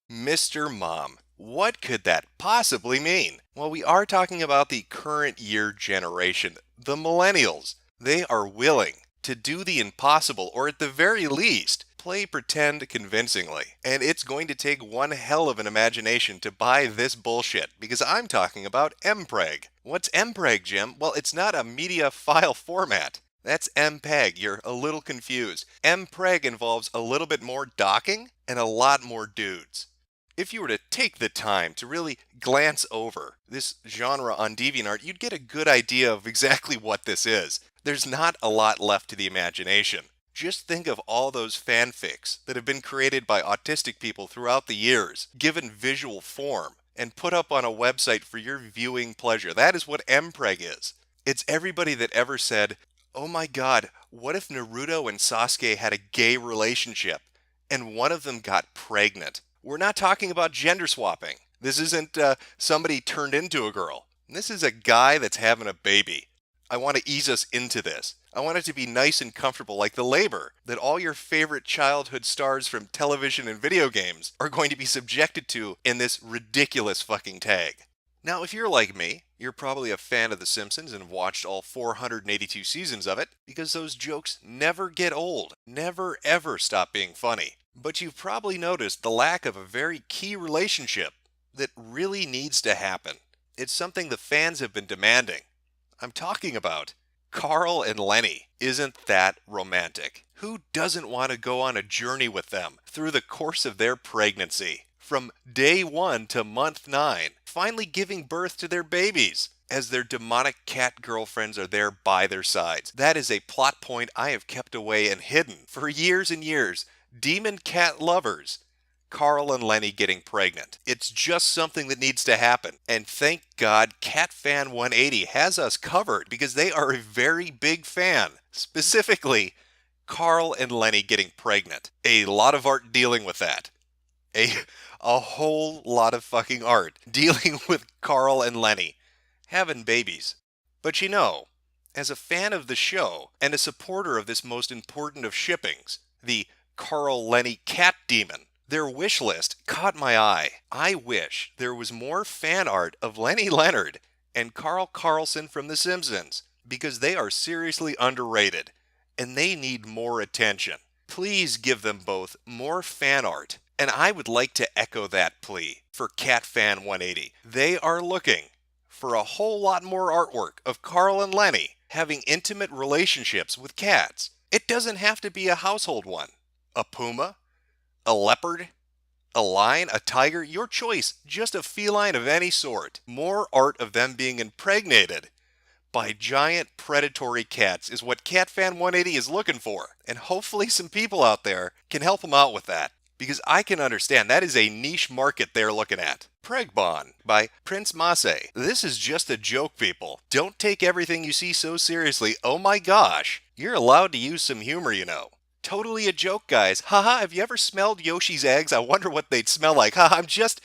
Mr. Mom, what could that possibly mean? Well, we are talking about the current year generation, the millennials. They are willing to do the impossible, or at the very least, play pretend convincingly. And it's going to take one hell of an imagination to buy this bullshit, because I'm talking about MPEG. What's MPEG, Jim? Well, it's not a media file format. That's MPEG. You're a little confused. MPEG involves a little bit more docking and a lot more dudes. If you were to take the time to really glance over this genre on DeviantArt, you'd get a good idea of exactly what this is. There's not a lot left to the imagination. Just think of all those fanfics that have been created by autistic people throughout the years, given visual form, and put up on a website for your viewing pleasure. That is what MPEG is. It's everybody that ever said, "Oh my god, what if Naruto and Sasuke had a gay relationship, and one of them got pregnant?" We're not talking about gender swapping. This isn't somebody turned into a girl. This is a guy that's having a baby. I want to ease us into this. I want it to be nice and comfortable, like the labor that all your favorite childhood stars from television and video games are going to be subjected to in this ridiculous fucking tag. Now, if you're like me, you're probably a fan of The Simpsons and have watched all 482 seasons of it, because those jokes never get old, never ever stop being funny. But you've probably noticed the lack of a very key relationship that really needs to happen. It's something the fans have been demanding. I'm talking about Carl and Lenny. Isn't that romantic? Who doesn't want to go on a journey with them through the course of their pregnancy? From day 1 to month 9, finally giving birth to their babies, as their demonic cat girlfriends are there by their sides. That is a plot point I have kept away and hidden for years and years. Demon cat lovers. Carl and Lenny getting pregnant. It's just something that needs to happen. And thank God CatFan 180 has us covered, because they are a very big fan. Specifically, Carl and Lenny getting pregnant. A lot of art dealing with that. A whole lot of fucking art dealing with Carl and Lenny having babies. But you know, as a fan of the show and a supporter of this most important of shippings, the Carl Lenny cat demon, their wish list caught my eye. I wish there was more fan art of Lenny Leonard and Carl Carlson from The Simpsons, because they are seriously underrated and they need more attention. Please give them both more fan art, and I would like to echo that plea for CatFan 180. They are looking for a whole lot more artwork of Carl and Lenny having intimate relationships with cats. It doesn't have to be a household one. A puma, a leopard, a lion, a tiger, your choice, just a feline of any sort. More art of them being impregnated by giant predatory cats is what CatFan 180 is looking for. And hopefully some people out there can help them out with that, because I can understand that is a niche market they're looking at. Pregbon by Prince Masse. This is just a joke, people. Don't take everything you see so seriously. Oh my gosh, you're allowed to use some humor, you know. Totally a joke, guys. Haha, have you ever smelled Yoshi's eggs? I wonder what they'd smell like. Haha, I'm just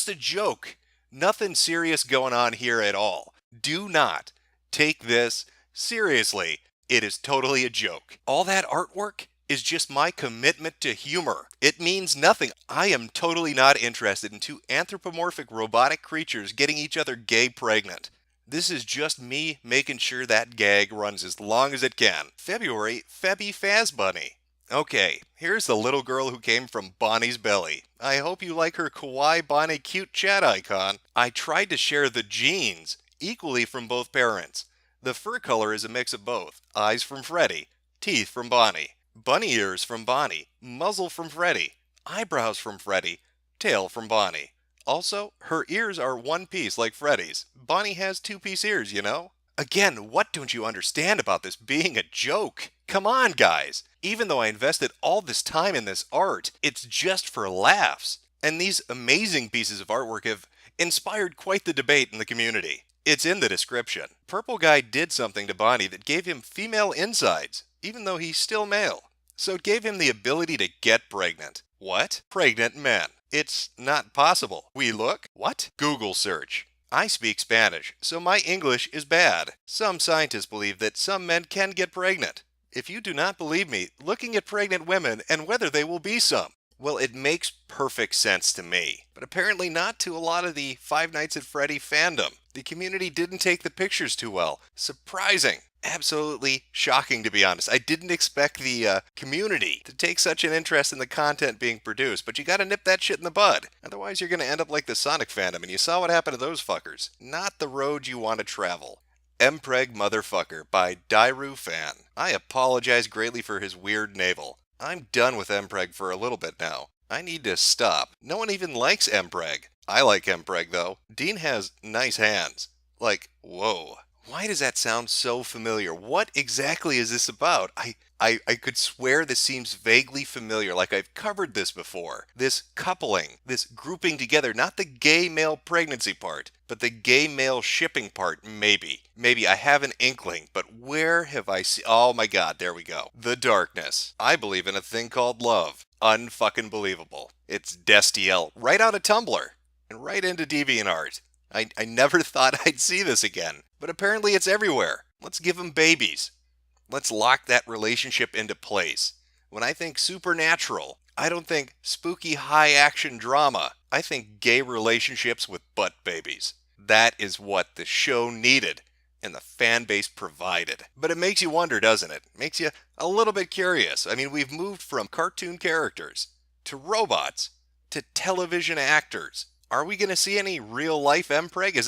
a joke. Nothing serious going on here at all. Do not take this seriously. It is totally a joke. All that artwork is just my commitment to humor. It means nothing. I am totally not interested in two anthropomorphic robotic creatures getting each other gay pregnant. This is just me making sure that gag runs as long as it can. February, Febby Faz Bunny. Okay, here's the little girl who came from Bonnie's belly. I hope you like her kawaii Bonnie cute chat icon. I tried to share the genes equally from both parents. The fur color is a mix of both. Eyes from Freddy, teeth from Bonnie, bunny ears from Bonnie, muzzle from Freddy, eyebrows from Freddy, tail from Bonnie. Also, her ears are one piece like Freddy's. Bonnie has two-piece ears, you know? Again, what don't you understand about this being a joke? Come on, guys. Even though I invested all this time in this art, it's just for laughs. And these amazing pieces of artwork have inspired quite the debate in the community. It's in the description. Purple Guy did something to Bonnie that gave him female insides. even though he's still male. So it gave him the ability to get pregnant. What? Pregnant men. It's not possible. We look? What? Google search. I speak Spanish, so my English is bad. Some scientists believe that some men can get pregnant. If you do not believe me, looking at pregnant women and whether they will be some. Well, it makes perfect sense to me, but apparently not to a lot of the Five Nights at Freddy fandom. The community didn't take the pictures too well. Surprising. Absolutely shocking, to be honest. I didn't expect the community to take such an interest in the content being produced, but you gotta nip that shit in the bud. Otherwise, you're gonna end up like the Sonic fandom, and you saw what happened to those fuckers. Not the road you want to travel. Mpreg Motherfucker by Dairu Fan. I apologize greatly for his weird navel. I'm done with Mpreg for a little bit now. I need to stop. No one even likes Mpreg. I like Mpreg though. Dean has nice hands. Like, whoa. Why does that sound so familiar? What exactly is this about? I could swear this seems vaguely familiar, like I've covered this before. This coupling, this grouping together, not the gay male pregnancy part, but the gay male shipping part, maybe. Maybe I have an inkling, but where have I seen? Oh my god, there we go. The darkness. I believe in a thing called love. Unfucking believable. It's Destiel, right out of Tumblr, and right into DeviantArt. I never thought I'd see this again, but apparently it's everywhere. Let's give them babies. Let's lock that relationship into place. When I think supernatural, I don't think spooky high-action drama. I think gay relationships with butt babies. That is what the show needed, and the fan base provided. But it makes you wonder, doesn't it? Makes you a little bit curious. I mean, we've moved from cartoon characters to robots to television actors. Are we going to see any real-life Mpreg? Is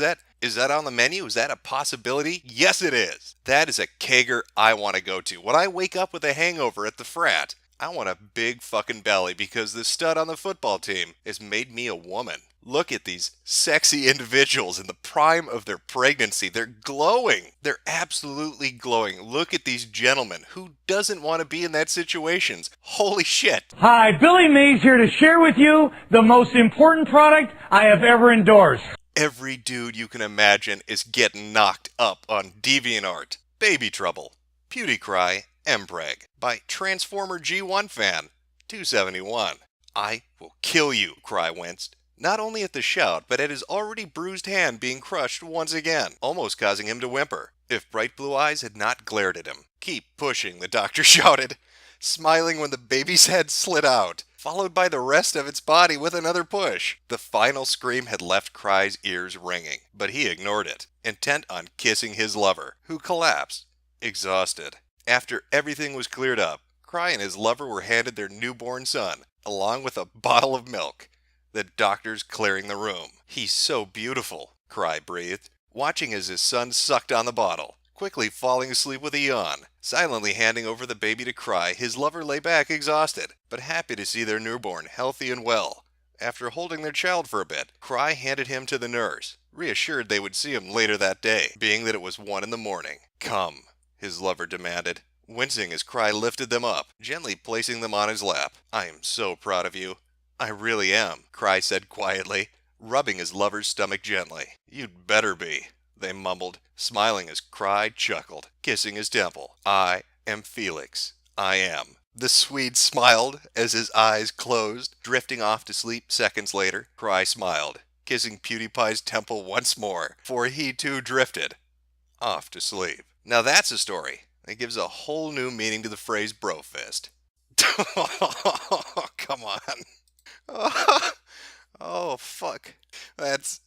that on the menu? Is that a possibility? Yes, it is. That is a kegger I want to go to. When I wake up with a hangover at the frat, I want a big fucking belly because the stud on the football team has made me a woman. Look at these sexy individuals in the prime of their pregnancy. They're glowing. They're absolutely glowing. Look at these gentlemen. Who doesn't want to be in that situation? Holy shit. Hi, Billy Mays here to share with you the most important product I have ever endorsed. Every dude you can imagine is getting knocked up on DeviantArt. Baby Trouble. Pewdie Cry. Mpreg. By Transformer G1 Fan. 271. I will kill you, Cry winced. Not only at the shout, but at his already bruised hand being crushed once again, almost causing him to whimper. If bright blue eyes had not glared at him. Keep pushing, the doctor shouted, smiling when the baby's head slid out, followed by the rest of its body with another push. The final scream had left Cry's ears ringing, but he ignored it, intent on kissing his lover, who collapsed, exhausted. After everything was cleared up, Cry and his lover were handed their newborn son, along with a bottle of milk. The doctor's clearing the room. He's so beautiful, Cry breathed, watching as his son sucked on the bottle, quickly falling asleep with a yawn. Silently handing over the baby to Cry, his lover lay back exhausted, but happy to see their newborn healthy and well. After holding their child for a bit, Cry handed him to the nurse, reassured they would see him later that day, being that it was 1 a.m. Come, his lover demanded, wincing as Cry lifted them up, gently placing them on his lap. I am so proud of you. I really am, Cry said quietly, rubbing his lover's stomach gently. You'd better be, they mumbled, smiling as Cry chuckled, kissing his temple. I am Felix. I am. The Swede smiled as his eyes closed, drifting off to sleep seconds later. Cry smiled, kissing PewDiePie's temple once more, for he too drifted off to sleep. Now that's a story that gives a whole new meaning to the phrase brofist. Come on. Oh, fuck. That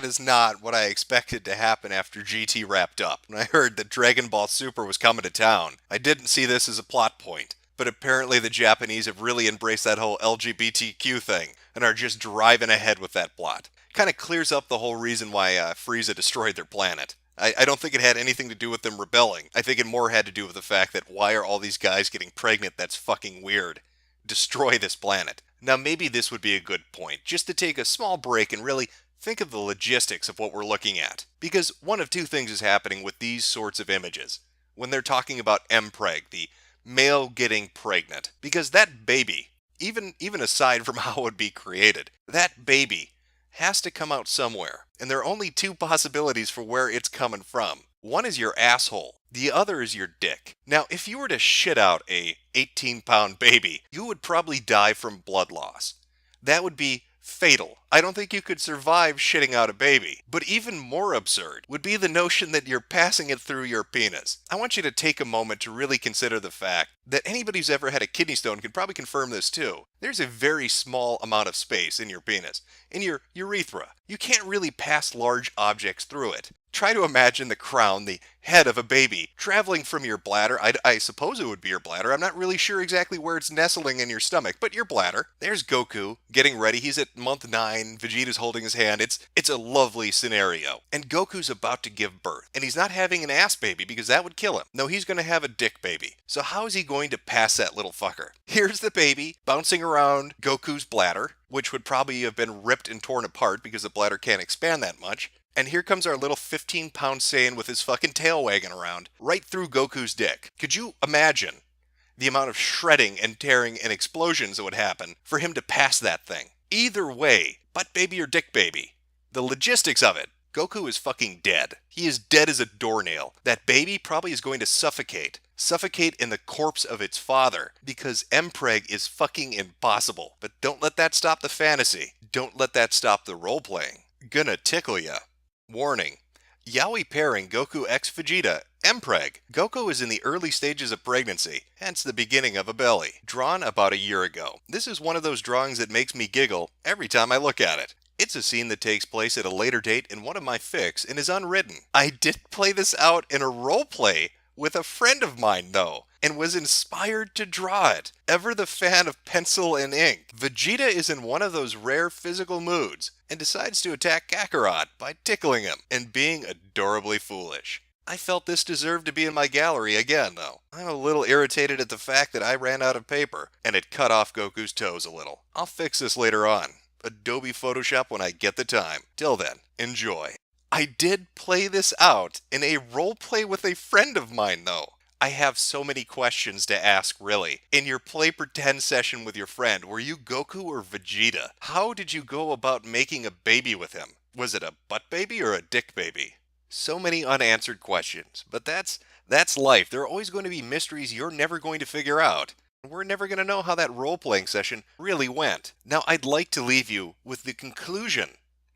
is not what I expected to happen after GT wrapped up. When I heard that Dragon Ball Super was coming to town, I didn't see this as a plot point. But apparently the Japanese have really embraced that whole LGBTQ thing and are just driving ahead with that plot. Kind of clears up the whole reason why Frieza destroyed their planet. I don't think it had anything to do with them rebelling. I think it more had to do with the fact that why are all these guys getting pregnant? That's fucking weird. Destroy this planet. Now maybe this would be a good point, just to take a small break and really think of the logistics of what we're looking at. Because one of two things is happening with these sorts of images. When they're talking about Mpreg, the male getting pregnant. Because that baby, even aside from how it would be created, that baby has to come out somewhere. And there are only two possibilities for where it's coming from. One is your asshole. The other is your dick. Now, if you were to shit out a 18-pound baby, you would probably die from blood loss. That would be fatal. I don't think you could survive shitting out a baby. But even more absurd would be the notion that you're passing it through your penis. I want you to take a moment to really consider the fact that anybody who's ever had a kidney stone can probably confirm this too. There's a very small amount of space in your penis, in your urethra. You can't really pass large objects through it. Try to imagine the crown, the head of a baby, traveling from your bladder. I suppose it would be your bladder. I'm not really sure exactly where it's nestling in your stomach, but your bladder. There's Goku getting ready. He's at month 9. Vegeta's holding his hand. It's a lovely scenario. And Goku's about to give birth. And he's not having an ass baby because that would kill him. No, he's going to have a dick baby. So how is he going to pass that little fucker? Here's the baby bouncing around Goku's bladder, which would probably have been ripped and torn apart because the bladder can't expand that much. And here comes our little 15-pound Saiyan with his fucking tail wagging around, right through Goku's dick. Could you imagine the amount of shredding and tearing and explosions that would happen for him to pass that thing? Either way, butt baby or dick baby, the logistics of it, Goku is fucking dead. He is dead as a doornail. That baby probably is going to suffocate in the corpse of its father, because Mpreg is fucking impossible. But don't let that stop the fantasy. Don't let that stop the role-playing. Gonna tickle ya. Warning. Yaoi pairing Goku x Vegeta, Mpreg. Goku is in the early stages of pregnancy, hence the beginning of a belly. Drawn about a year ago. This is one of those drawings that makes me giggle every time I look at it. It's a scene that takes place at a later date in one of my fics and is unwritten. I did play this out in a roleplay with a friend of mine though, and was inspired to draw it. Ever the fan of pencil and ink, Vegeta is in one of those rare physical moods and decides to attack Kakarot by tickling him and being adorably foolish. I felt this deserved to be in my gallery again though. I'm a little irritated at the fact that I ran out of paper and it cut off Goku's toes a little. I'll fix this later on. Adobe Photoshop when I get the time. Till then, enjoy. I did play this out in a roleplay with a friend of mine though. I have so many questions to ask really. In your play pretend session with your friend, were you Goku or Vegeta? How did you go about making a baby with him? Was it a butt baby or a dick baby? So many unanswered questions, but that's life. There are always going to be mysteries you're never going to figure out. We're never going to know how that role-playing session really went. Now, I'd like to leave you with the conclusion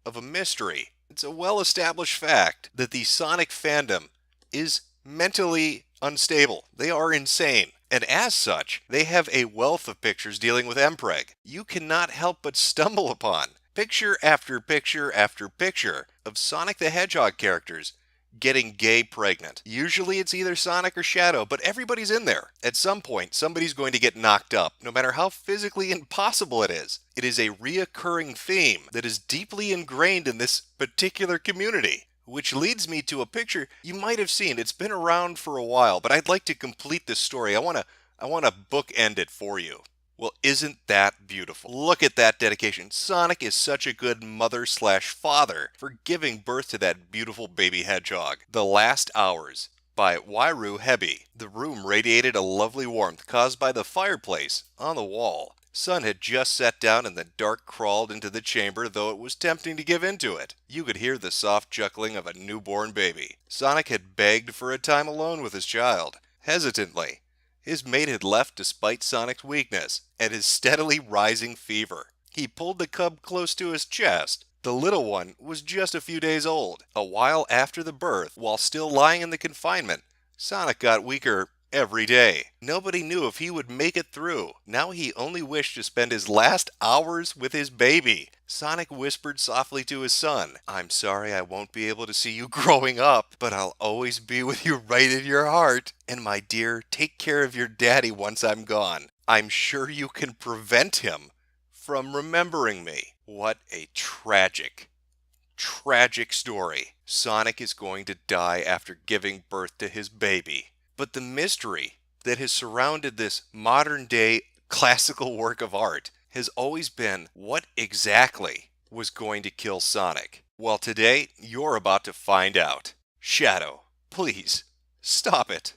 of a mystery. It's a well-established fact that the Sonic fandom is mentally unstable. They are insane. And as such, they have a wealth of pictures dealing with Mpreg. You cannot help but stumble upon picture after picture after picture of Sonic the Hedgehog characters getting gay pregnant. Usually it's either Sonic or Shadow, but everybody's in there. At some point, somebody's going to get knocked up, no matter how physically impossible it is. It is a reoccurring theme that is deeply ingrained in this particular community. Which leads me to a picture you might have seen. It's been around for a while, but I'd like to complete this story. I want to bookend it for you. Well, isn't that beautiful? Look at that dedication. Sonic is such a good mother/father for giving birth to that beautiful baby hedgehog. The Last Hours by Wairu Hebi. The room radiated a lovely warmth caused by the fireplace on the wall. Sun had just set down and the dark crawled into the chamber, though it was tempting to give into it. You could hear the soft chuckling of a newborn baby. Sonic had begged for a time alone with his child. Hesitantly. His mate had left despite Sonic's weakness and his steadily rising fever. He pulled the cub close to his chest. The little one was just a few days old. A while after the birth, while still lying in the confinement, Sonic got weaker every day. Nobody knew if he would make it through. Now he only wished to spend his last hours with his baby. Sonic whispered softly to his son, "I'm sorry I won't be able to see you growing up, but I'll always be with you right in your heart. And my dear, take care of your daddy once I'm gone. I'm sure you can prevent him from remembering me." What a tragic story. Sonic is going to die after giving birth to his baby. But the mystery that has surrounded this modern-day classical work of art has always been what exactly was going to kill Sonic. Well, today, you're about to find out. Shadow, please, stop it.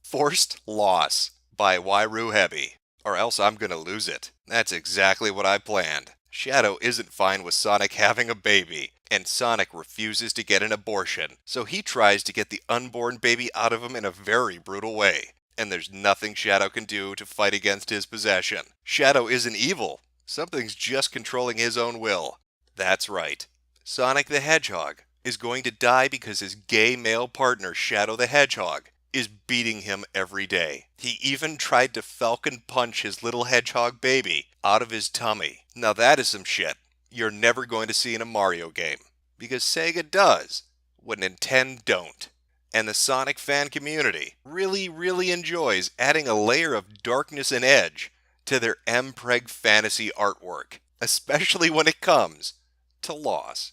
Forced Loss by Wairu Hebi. Or else I'm gonna lose it. That's exactly what I planned. Shadow isn't fine with Sonic having a baby, and Sonic refuses to get an abortion, so he tries to get the unborn baby out of him in a very brutal way. And there's nothing Shadow can do to fight against his possession. Shadow isn't evil. Something's just controlling his own will. That's right. Sonic the Hedgehog is going to die because his gay male partner, Shadow the Hedgehog, is beating him every day. He even tried to falcon punch his little hedgehog baby out of his tummy. Now that is some shit you're never going to see in a Mario game, because Sega does what Nintendo don't. And the Sonic fan community really enjoys adding a layer of darkness and edge to their M-Preg fantasy artwork, especially when it comes to loss.